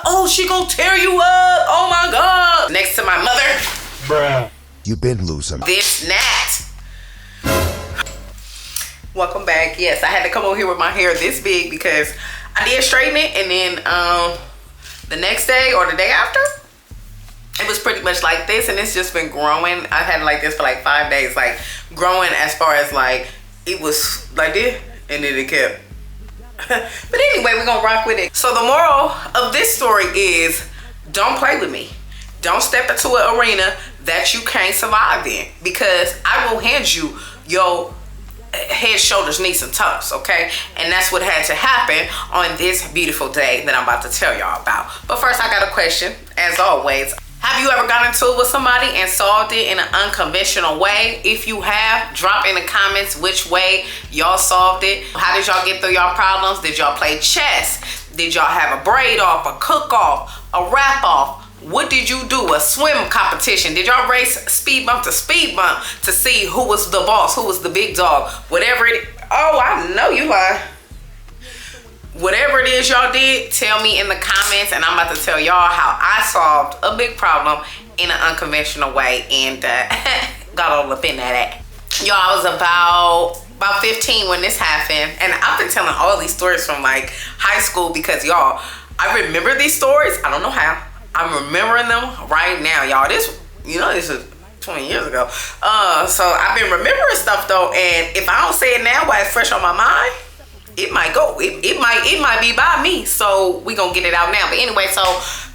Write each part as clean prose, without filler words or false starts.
oh, she gonna tear you up. Oh my God. Next to my mother. Bruh. You been losing. This Nat. Welcome back. Yes, I had to come over here with my hair this big because I did straighten it, and then the next day or the day after, it was pretty much like this, and it's just been growing. I had it like this for like 5 days, like growing as far as like it was like this, and then it kept. But anyway, we're gonna rock with it. So the moral of this story is, don't play with me. Don't step into an arena that you can't survive in, because I will hand you your head, shoulders, knees, and toes, okay? And that's what had to happen on this beautiful day that I'm about to tell y'all about. But first, I got a question, as always. Have you ever gotten into it with somebody and solved it in an unconventional way? If you have, drop in the comments which way y'all solved it. How did y'all get through y'all problems? Did y'all play chess? Did y'all have a braid off, a cook off, a wrap off? What did you do? A swim competition? Did y'all race speed bump to see who was the boss, who was the big dog? Whatever it, oh, I know you lie. Whatever it is y'all did, tell me in the comments, and I'm about to tell y'all how I solved a big problem in an unconventional way, and got all up in that. Y'all, I was about 15 when this happened, and I've been telling all these stories from like high school because y'all, I remember these stories. I don't know how. I'm remembering them right now, y'all. This, you know, this is 20 years ago. So I've been remembering stuff though, and if I don't say it now while it's fresh on my mind, it might go. It might be by me. So we gonna get it out now. But anyway, so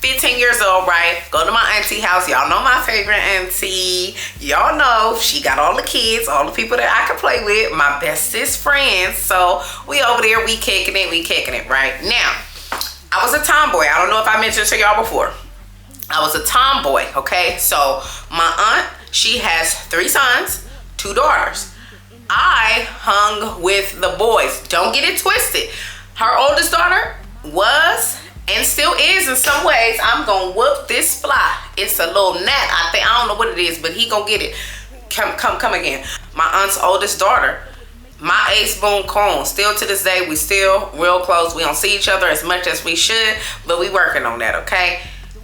15 years old, right? Go to my auntie house. Y'all know my favorite auntie. Y'all know she got all the kids, all the people that I can play with, my bestest friends. So we over there, we kicking it, right? Now, I was a tomboy. I don't know if I mentioned to y'all before. I was a tomboy, okay? So my aunt, she has 3 sons, 2 daughters. I hung with the boys. Don't get it twisted. Her oldest daughter was and still is in some ways. I'm gonna whoop this fly. It's a little gnat. I don't know what it is, but he gonna get it. Come again. My aunt's oldest daughter, my ace boon cone. Still to this day, we still real close. We don't see each other as much as we should, but we working on that, okay?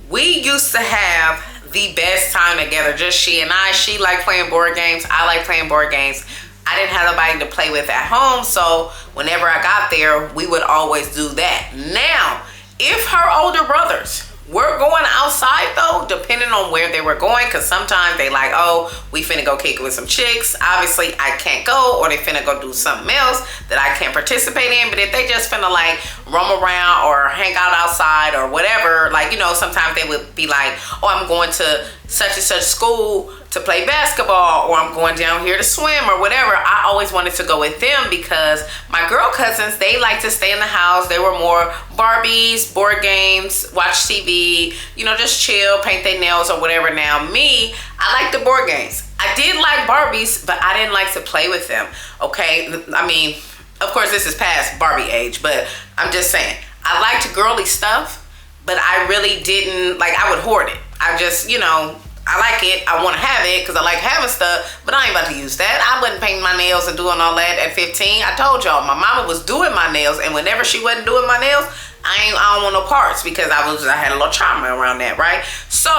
We used to have the best time together, just she and I. She liked playing board games. I like playing board games. I didn't have nobody to play with at home, so whenever I got there, we would always do that. Now, if her older brothers were going outside though, depending on where they were going, because sometimes they like, oh, we finna go kick it with some chicks. Obviously, I can't go, or they finna go do something else that I can't participate in. But if they just finna like roam around or hang out outside or whatever, like, you know, sometimes they would be like, oh, I'm going to such and such school to play basketball, or I'm going down here to swim or whatever. I always wanted to go with them because my girl cousins, they like to stay in the house. They were more Barbies, board games, watch TV, you know, just chill, paint their nails or whatever. Now me, I like the board games. I did like Barbies, but I didn't like to play with them, okay? I mean, of course this is past Barbie age, but I'm just saying, I liked girly stuff, but I really didn't, like, I would hoard it. I just, you know, I like it. I want to have it because I like having stuff, but I ain't about to use that. I wasn't painting my nails and doing all that at 15. I told y'all, my mama was doing my nails, and whenever she wasn't doing my nails, I don't want no parts because I had a little trauma around that, right? So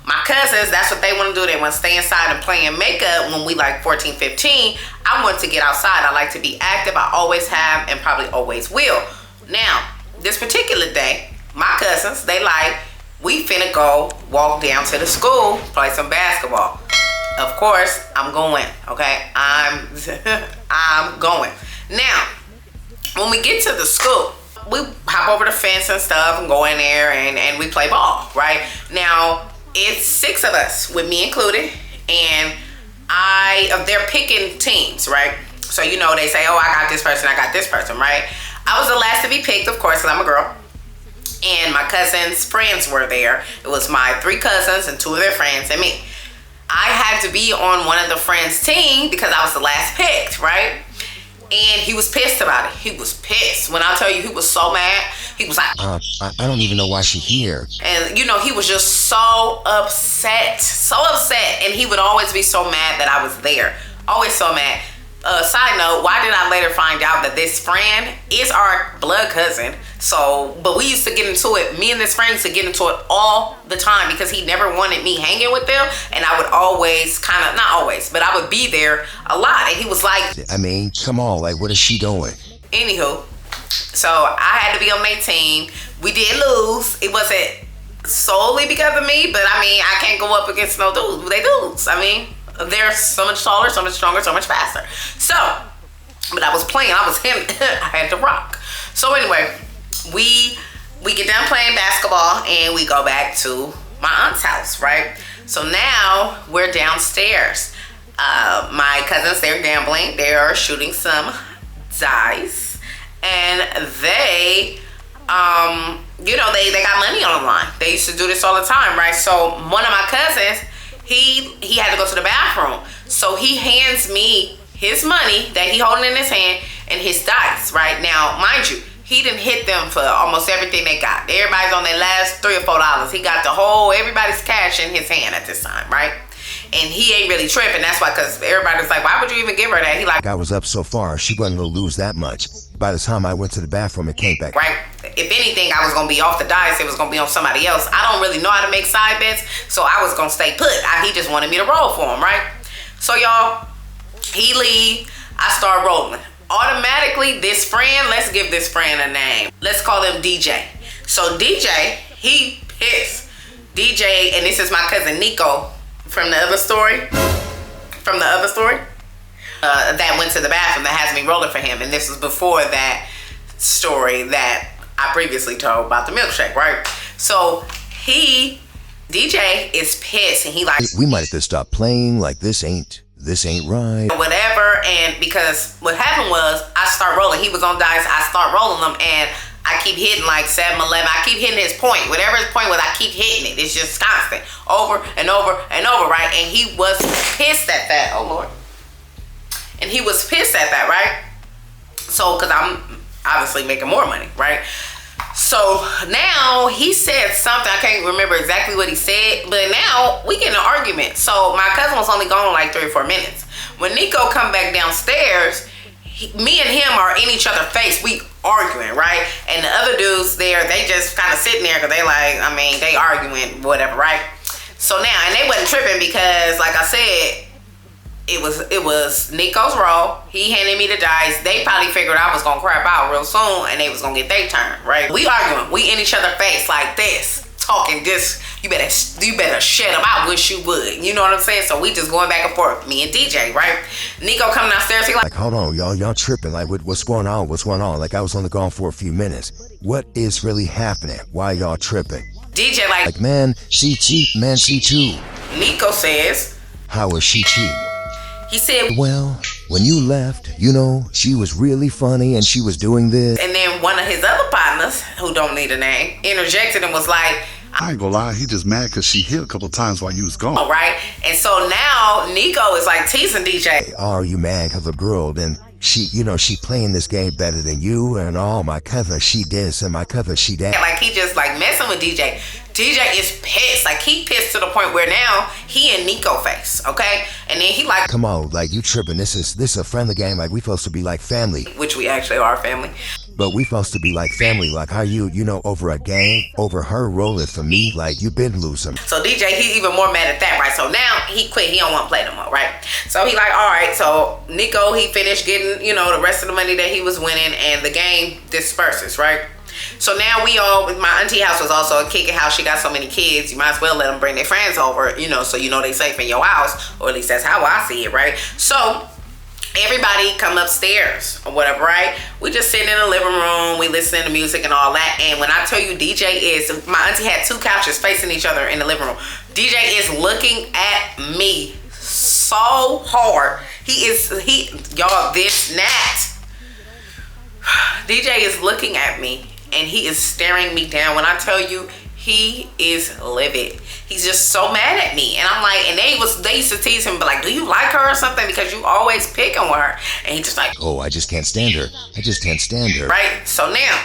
my cousins, that's what they want to do. They want to stay inside and play in makeup when we like 14, 15. I want to get outside. I like to be active. I always have and probably always will. Now, this particular day, my cousins, they like, we finna go walk down to the school, play some basketball. Of course, I'm going, okay? I'm going. Now, when we get to the school, we hop over the fence and stuff and go in there and we play ball, right? Now, it's 6 of us, with me included, and they're picking teams, right? So, you know, they say, oh, I got this person, right? I was the last to be picked, of course, because I'm a girl. And my cousin's friends were there. It was my 3 cousins and 2 of their friends and me. I had to be on one of the friends' team because I was the last picked, right? And he was pissed about it. He was pissed. When I tell you, he was so mad. He was like, I don't even know why she's here. And, you know, he was just so upset. And he would always be so mad that I was there. Always so mad. Side note, why did I later find out that this friend is our blood cousin? So, but we used to get into it, me and this friend used to get into it all the time because he never wanted me hanging with them. And I would always not always, but I would be there a lot. And he was like, I mean, come on, like, what is she doing? Anywho, so I had to be on their team. We did lose. It wasn't solely because of me, but I mean, I can't go up against no dudes. They dudes. I mean, they're so much taller, so much stronger, so much faster. So, but I was playing. I was him. I had to rock. So anyway, we get done playing basketball and we go back to my aunt's house, right? So now we're downstairs. My cousins, they're gambling. They are shooting some dice, and they they got money on the line. They used to do this all the time, right? So one of my cousins, he had to go to the bathroom, so he hands me his money that he holding in his hand and his dice. Right now, mind you, he didn't hit them for almost everything they got. Everybody's on their last $3 or $4. He got everybody's cash in his hand at this time, right? And he ain't really tripping. That's why, because everybody's like, why would you even give her that? He like, I was up so far, she wasn't gonna lose that much. By the time I went to the bathroom and came back. Right? If anything, I was gonna be off the dice. It was gonna be on somebody else. I don't really know how to make side bets, so I was gonna stay put. He just wanted me to roll for him, right? So y'all, he leave. I start rolling. Automatically, this friend, let's give this friend a name. Let's call him DJ. So DJ, he pissed. DJ, and this is my cousin Nico from the other story. That went to the bathroom that has me rolling for him. And this was before that story that I previously told about the milkshake, right? So DJ is pissed and he like, we might have to stop playing, like this ain't right. Whatever. And because what happened was I start rolling. He was on dice. I start rolling them and I keep hitting like 7, 11. I keep hitting his point. Whatever his point was, I keep hitting it. It's just constant. Over and over and over, right? And he was pissed at that. Oh, Lord. And he was pissed at that, right? So, because I'm obviously making more money, right? So, now he said something. I can't remember exactly what he said. But now, we get in an argument. So, my cousin was only gone like 3 or 4 minutes. When Nico come back downstairs, me and him are in each other's face. We arguing, right? And the other dudes there, they just kind of sitting there because they like, I mean, they arguing, whatever, right? So now, and they wasn't tripping because, like I said, it was Nico's roll. He handed me the dice. They probably figured I was gonna crap out real soon and they was gonna get their turn, right? We arguing. We in each other's face like this, talking this. You better shut up. I wish you would. You know what I'm saying? So we just going back and forth. Me and DJ, right? Nico coming downstairs. He like, hold on, y'all tripping. Like, what's going on? What's going on? Like, I was only gone for a few minutes. What is really happening? Why y'all tripping? DJ like, man, she cheap. Man, she too. Nico says, how was she cheap? He said, well, when you left, she was really funny and she was doing this. And then one of his other partners, who don't need a name, interjected and was like, I ain't gonna lie, he just mad because she hit a couple times while you was gone. Oh, right? And so now Nico is like teasing DJ. Hey, are you mad because the girl, then she playing this game better than you and all my cousin, she this and my cousin, she that. Like he just like messing with DJ. DJ is pissed. Like he pissed to the point where now he in Nico face, okay? And then he like, come on, like you tripping. This is a friendly game. Like we supposed to be like family. Which we actually are family. But we supposed to be like family. Like how over a game, over her rolling for me, like you been losing. So DJ, he even more mad at that, right? So now he quit. He don't want to play no more, right? So he like, all right. So Nico, he finished getting, the rest of the money that he was winning, and the game disperses, right? So now my auntie house was also a kicking house. She got so many kids, you might as well let them bring their friends over, so they safe in your house, or at least that's how I see it, right? So everybody come upstairs or whatever, right? We just sitting in the living room, we listening to music and all that. And when I tell you my auntie had 2 couches facing each other in the living room. DJ is looking at me so hard. Y'all, this Nat. DJ is looking at me and he is staring me down. When I tell you, he is livid. He's just so mad at me. And I'm like, and they used to tease him, but like, do you like her or something? Because you always picking with her. And he just like, oh, I just can't stand her. I just can't stand her. Right? So now,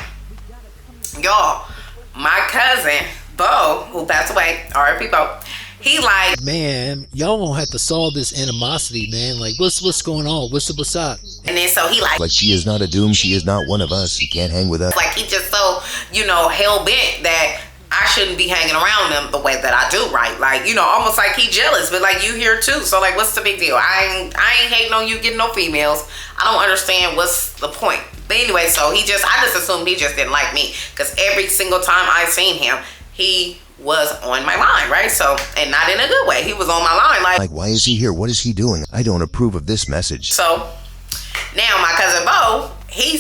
y'all, my cousin, Bo, who passed away, R.I.P. Bo, He like, man, y'all won't have to solve this animosity, man. Like, what's going on? What's up? and then so he like Like she is not a doom, she is not one of us. You can't hang with us. like he just so, you know, hell bent that I shouldn't be hanging around them the way that I do, right? Like, you know, almost like he jealous, but like you here too. So like, what's the big deal? I ain't hating on you getting no females. I don't understand what's the point. But anyway, so I just assumed he just didn't like me, because every single time I seen him, he was on my line, right? So, and not in a good way. He was on my line Like, why is he here? What is he doing? I don't approve of this message. So now my cousin Bo, he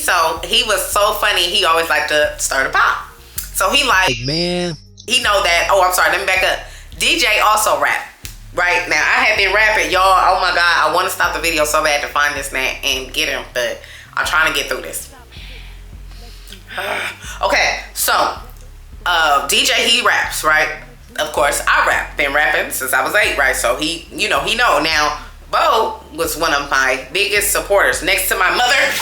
was so funny. He always liked to stir the pot. So he like, Man, he know that. Oh, I'm sorry. Let me back up. DJ also rap. Right now, I have been rapping, y'all. Oh my God, I want to stop the video so bad to find this man and get him, but I'm trying to get through this. Okay, so DJ, he raps, right? Of course, I rap. Been rapping since I was 8, right? So he, you know, he know. Now, Bo was one of my biggest supporters, next to my mother.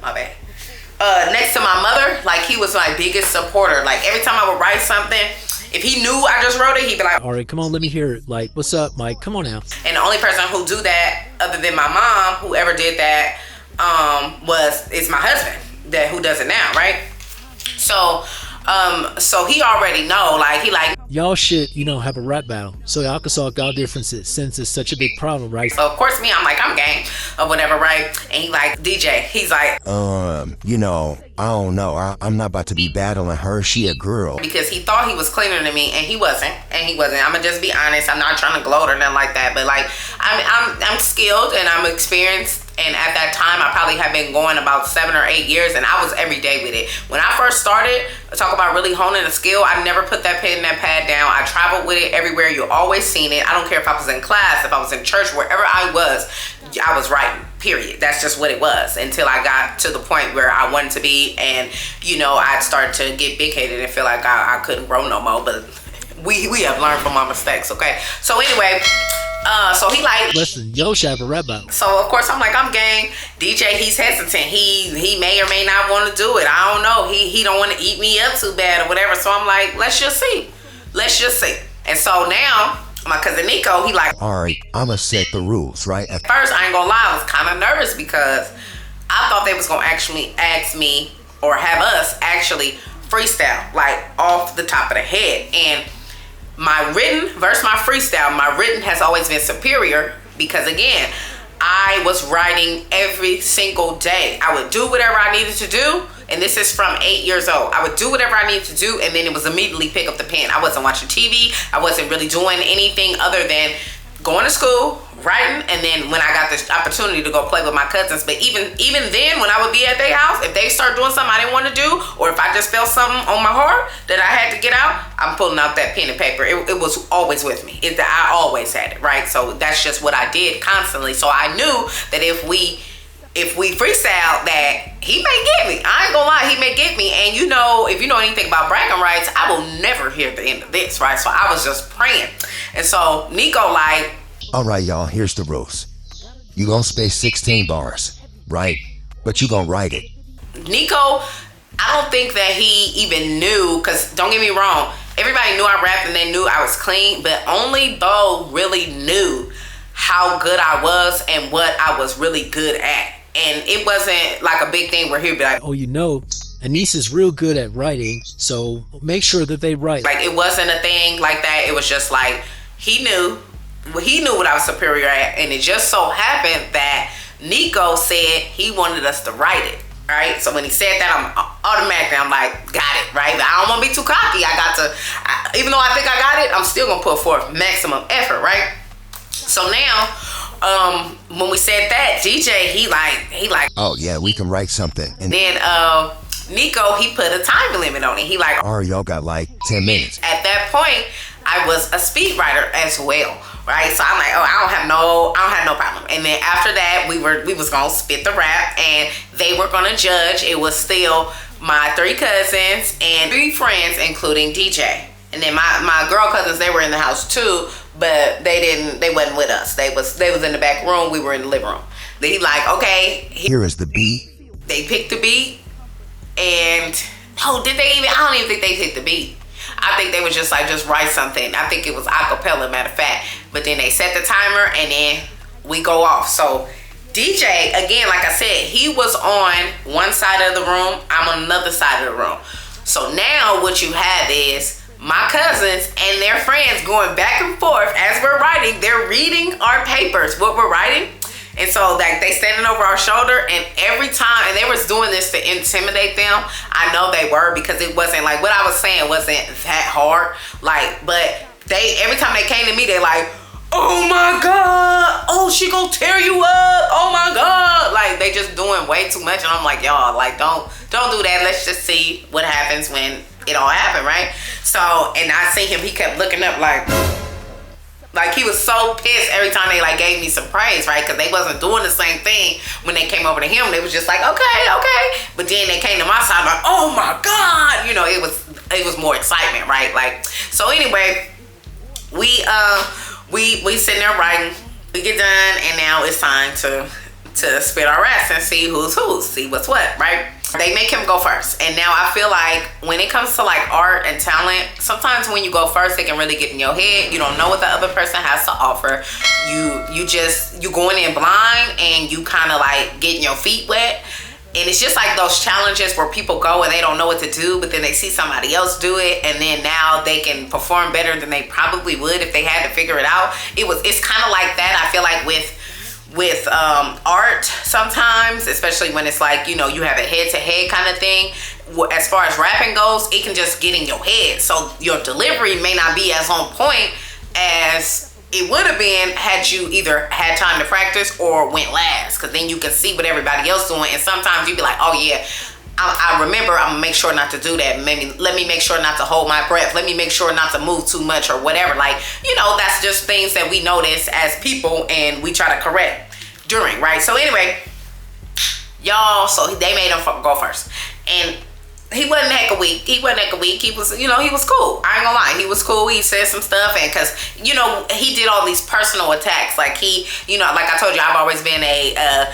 My bad. Next to my mother, like he was my biggest supporter. Like every time I would write something, if he knew I just wrote it, he'd be like, all right, come on, let me hear it. Like, what's up, Mike? Come on now. and the only person who do that, other than my mom, whoever did that, is my husband, who does it now, right? So he already know, like he like. Y'all should, you know, have a rap battle so y'all can solve our differences since it's such a big problem, right? So of course me, I'm like, I'm gang or whatever, right? And he like, DJ, he's like, You know, I don't know. I'm not about to be battling her. She a girl. because he thought he was cleaner than me, and he wasn't. I'm gonna just be honest. I'm not trying to gloat or nothing like that, but like I'm skilled and I'm experienced. And at that time, I probably had been going about 7 or 8 years, and I was every day with it. When I first started, talk about really honing a skill, I never put that pen and that pad down. I traveled with it everywhere. You always seen it. I don't care if I was in class, if I was in church, wherever I was writing, period. That's just what it was, until I got to the point where I wanted to be, and, you know, I'd start to get big-headed and feel like I couldn't grow no more, but we have learned from our mistakes, okay? So anyway, so he like, Listen, yo should have a rap battle. so of course I'm like, I'm gang. DJ, he's hesitant. He may or may not want to do it. I don't know. He don't want to eat me up too bad or whatever. So I'm like, let's just see. And so now my cousin Nico, he like, All right, I'ma set the rules, right? at first I ain't gonna lie, I was kind of nervous because I thought they was gonna actually ask me or have us actually freestyle, like off the top of the head. And my written versus my freestyle, my written has always been superior because, again, I was writing every single day. I would do whatever I needed to do, and this is from 8 years old. I would do whatever I needed to do, and then it was immediately pick up the pen. I wasn't watching TV. I wasn't really doing anything other than going to school, writing, and then when I got this opportunity to go play with my cousins. But even then, when I would be at their house, if they start doing something I didn't want to do, or if I just felt something on my heart that I had to get out, I'm pulling out that pen and paper. It was always with me. I always had it, right? So that's just what I did constantly. So I knew that if we freestyle, that he may get me. I ain't gonna lie, he may get me. And you know, if you know anything about bragging rights, I will never hear the end of this, right? So I was just praying. And so Nico like, All right, y'all, here's the rules. You gonna space 16 bars, right? But you gonna write it. Nico, I don't think that he even knew, because don't get me wrong, everybody knew I rapped and they knew I was clean, but only Bo really knew how good I was and what I was really good at. And it wasn't like a big thing where he'd be like, Oh, you know, Anaise is real good at writing, so make sure that they write. like it wasn't a thing like that. It was just like he knew what I was superior at, and it just so happened that Nico said he wanted us to write it, right? So when he said that, I'm like, got it, right? But I don't want to be too cocky. Even though I think I got it, I'm still gonna put forth maximum effort, right? So now, when we said that, DJ, he like, Oh yeah, we can write something. And then Nico, he put a time limit on it. He like, all right, y'all got like 10 minutes. at that point, I was a speed writer as well, right? So I'm like, oh, I don't have no problem. And then after that, we was gonna spit the rap, and they were gonna judge. It was still my 3 cousins and 3 friends, including DJ. And then my girl cousins, they were in the house too, but they wasn't with us. They was in the back room. We were in the living room. Then he like, okay, Here is the beat. they picked the beat, and I don't even think they picked the beat. I think they was just like, just write something. I think it was acapella, matter of fact. But then they set the timer and then we go off. So DJ, again, like I said, he was on one side of the room. I'm on another side of the room. So now what you have is my cousins and their friends going back and forth as we're writing. They're reading our papers, what we're writing. And so like they standing over our shoulder, and every time, and they was doing this to intimidate them. I know they were, because it wasn't like, what I was saying wasn't that hard. Like, but they, every time they came to me, they like, oh my God, oh, she gonna tear you up, oh my God. Like, they just doing way too much. And I'm like, y'all, like, don't do that. Let's just see what happens when it all happened, right? So, and I see him, he kept looking up like he was so pissed every time they like gave me some praise, right? Because they wasn't doing the same thing when they came over to him. They was just like, okay. But then they came to my side like, oh my God. You know, it was more excitement, right? Like, so anyway, we sitting there writing. We get done, and now it's time to spit our rest and see who's who, see what's what, right? They make him go first. And now I feel like when it comes to like art and talent, sometimes when you go first, it can really get in your head. You don't know what the other person has to offer. You going in blind, and you kind of like getting your feet wet. And it's just like those challenges where people go and they don't know what to do, but then they see somebody else do it, and then now they can perform better than they probably would if they had to figure it out. It's kind of like that. I feel like with art sometimes, especially when it's like, you know, you have a head-to-head kind of thing. As far as rapping goes, it can just get in your head, so your delivery may not be as on point as it would have been had you either had time to practice or went last, because then you can see what everybody else doing. And sometimes you be like, oh yeah, I remember, I'm gonna make sure not to do that. Maybe let me make sure not to hold my breath. Let me make sure not to move too much or whatever. Like, you know, that's just things that we notice as people and we try to correct during, right? So anyway, y'all, so they made him go first. And he wasn't heck a week. He was, you know, he was cool. I ain't gonna lie. He was cool. He said some stuff, and cause, you know, he did all these personal attacks. Like he, you know, like I told you, I've always been a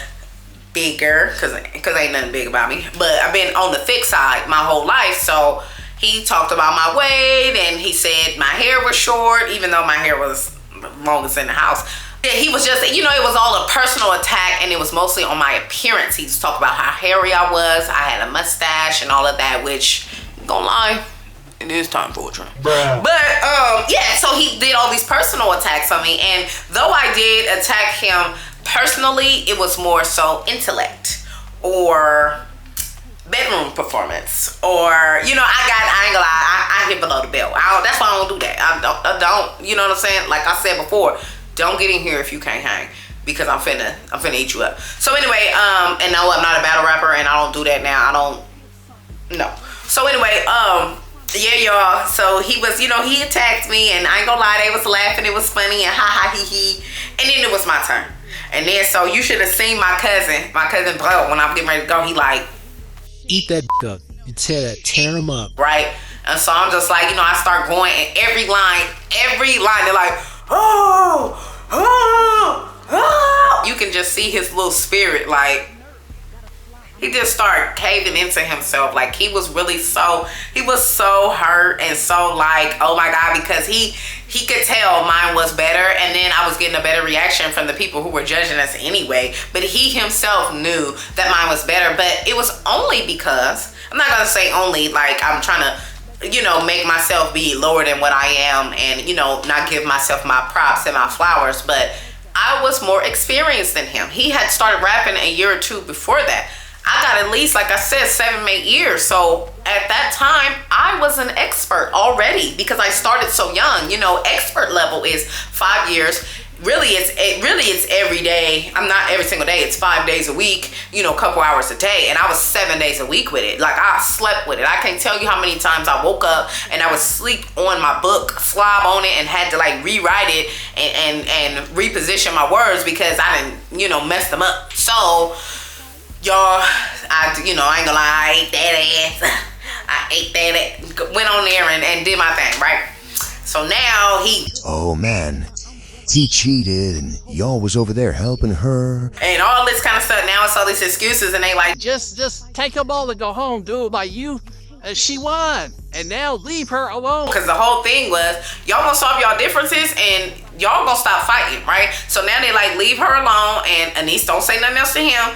bigger, cause ain't nothing big about me, but I've been on the thick side my whole life. So he talked about my weight, and he said my hair was short, even though my hair was longest in the house. He was just, you know, it was all a personal attack, and it was mostly on my appearance. He just talked about how hairy I was. I had a mustache and all of that, which, gonna lie, it is time for a drink. Bruh. But, yeah, so he did all these personal attacks on me, and though I did attack him personally, it was more so intellect or bedroom performance, or, you know, I ain't gonna lie, I hit below the belt. That's why I don't do that. I don't, you know what I'm saying? Like I said before, don't get in here if you can't hang, because I'm finna eat you up. So anyway, and no, I'm not a battle rapper, and I don't do that now. I don't, no. So anyway, yeah, y'all. So he was, you know, he attacked me, and I ain't gonna lie, they was laughing. It was funny, and ha ha he he. And then it was my turn. And then, so you should have seen my cousin bro, when I'm getting ready to go, he like, eat that up. You tear him up. Right? And so I'm just like, you know, I start going, and every line, they're like, oh, you can just see his little spirit, like he just started caving into himself. Like he was so hurt and so like, oh my God, because he could tell mine was better, and then I was getting a better reaction from the people who were judging us anyway. But he himself knew that mine was better, but it was only because, I'm not gonna say only, like I'm trying to, you know, make myself be lower than what I am, and, you know, not give myself my props and my flowers, but I was more experienced than him. He had started rapping a year or two before that. I got at least, like I said, 7, 8 years. So at that time, I was an expert already, because I started so young. You know, expert level is 5 years. Really it's every day. I'm not every single day. It's 5 days a week, you know, a couple hours a day. And I was 7 days a week with it. Like I slept with it. I can't tell you how many times I woke up and I would sleep on my book, slob on it, and had to like rewrite it and reposition my words because I didn't, you know, mess them up. So y'all, I ain't gonna lie, I ate that. Went on there and did my thing, right? So now oh man, he cheated, and y'all was over there helping her, and all this kind of stuff. Now it's all these excuses, and they like, just take a ball and go home, dude. Like you She won, and now leave her alone. Because the whole thing was, y'all gonna solve y'all differences and y'all gonna stop fighting, right? So now they like, leave her alone, and Anaise don't say nothing else to him.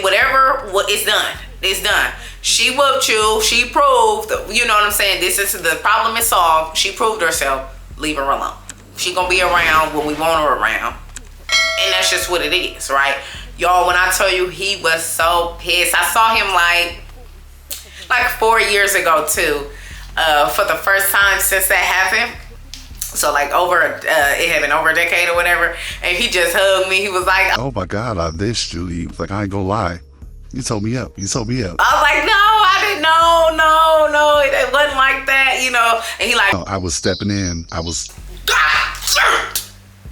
Whatever, it's done. It's done. She whooped you. She proved, you know what I'm saying? This is the problem is solved. She proved herself. Leave her alone. She gonna be around when we want her around. And that's just what it is, right? Y'all, when I tell you he was so pissed. I saw him like 4 years ago too. For the first time since that happened. So like it had been over a decade or whatever. And he just hugged me. He was like, Oh my God, I missed you. He was like, I ain't gonna lie. You told me up. You told me up. I was like, no, I didn't know. No, it wasn't like that, you know. And he like, I was stepping in.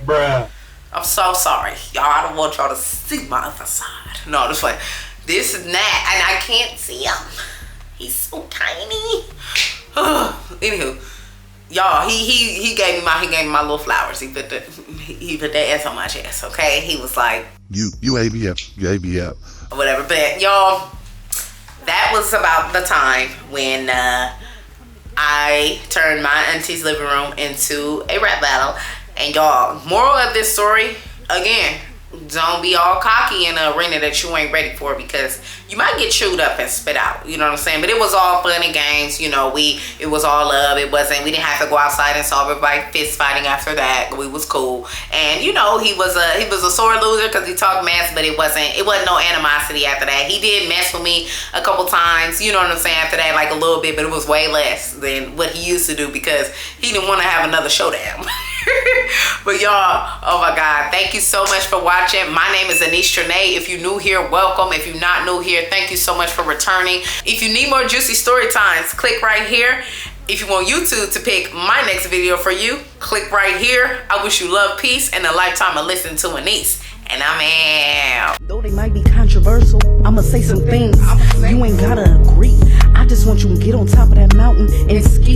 Bruh. I'm so sorry. Y'all, I don't want y'all to see my other side. No, this way. This is Nat, and I can't see him. He's so tiny. Anywho, y'all, he gave me my little flowers. He put the ass on my chest, okay? He was like, You ate me up. You ate me up. whatever. But y'all, that was about the time when I turned my auntie's living room into a rap battle. And y'all, moral of this story, again, don't be all cocky in an arena that you ain't ready for, because you might get chewed up and spit out. You know what I'm saying? But it was all fun and games. You know, it was all love. We didn't have to go outside and saw everybody fist fighting after that. We was cool. And you know, he was a sore loser because he talked mess, but it wasn't no animosity after that. He did mess with me a couple times, you know what I'm saying, after that, like a little bit, but it was way less than what he used to do because he didn't want to have another showdown. But y'all, oh my God, thank you so much for watching. My name is Anaise Tranee. If you're new here, welcome. If you're not new here, thank you so much for returning. If you need more juicy story times, click right here. If you want YouTube to pick my next video for you, click right here. I wish you love, peace, and a lifetime of listening to Anaise. And I'm out. Though they might be controversial, I'ma say some things. You ain't gotta agree. I just want you to get on top of that mountain and ski.